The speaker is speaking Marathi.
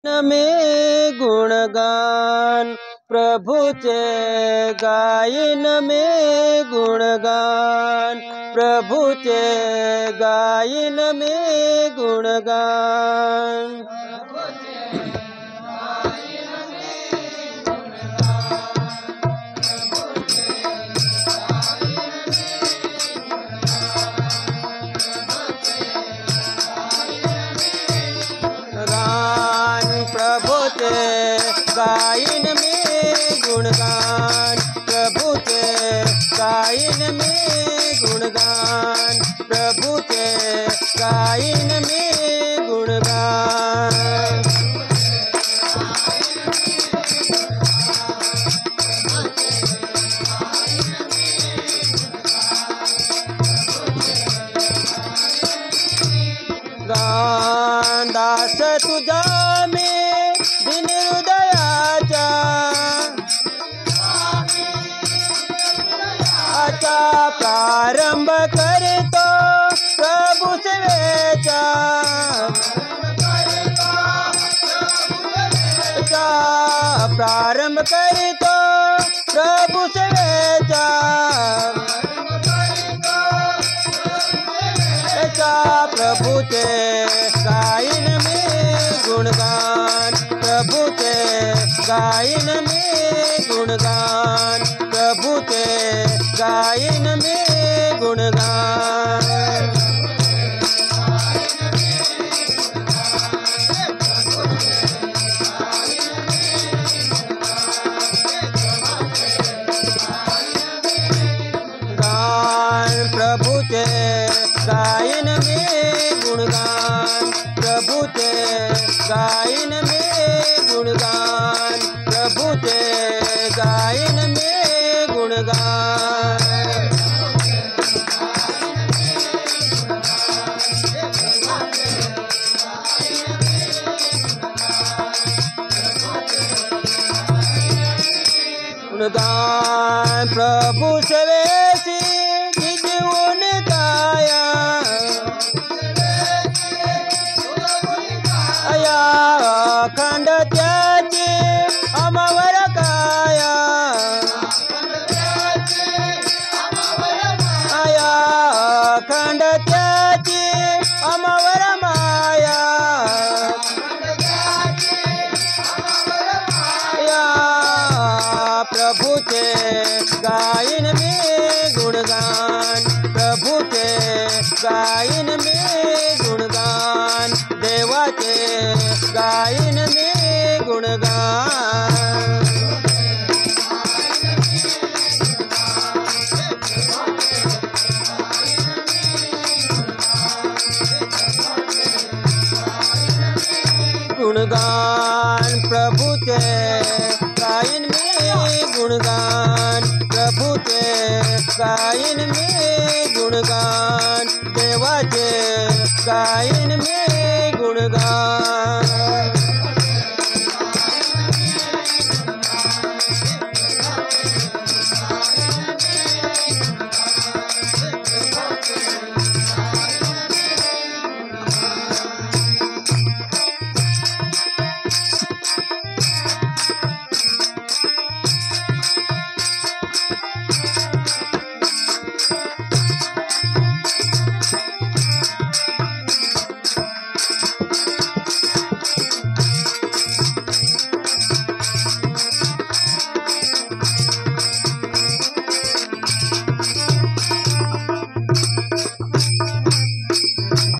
में गुणगान प्रभुचे गायन में गुणगान प्रभुचे गायन में गुणगान। प्रभुचे गायन में गुणगान प्रभुचे गायन में गुणगान प्रभुचे गायन में गुणगान। गान दास तुझा में दिन हृदयाचा आचा प्रारंभ करतो प्रभु सेवेचा प्रारंभ करतो प्रभु सेवेचा प्रभुचे गायन में गुणगान प्रभुचे गायन में गुणगान प्रभुचे गायन में गुणगान। गान प्रभुचे गायन में गुणगान प्रभुचे गायन में गुणगान प्रभुचे गायन में गुणगान। गुणगान प्रभु सेवेसी जिजवून काया अया अखंड त्याची अमवर काया अया अखंड त्याची अमवर माया प्रभुचे गायन में गुणगान प्रभुचे गायन में गुणगान देवाचे गायन में गुणगान। गुणगान प्रभुचे गायन में गुणगान प्रभुचे गायन में गुणगान।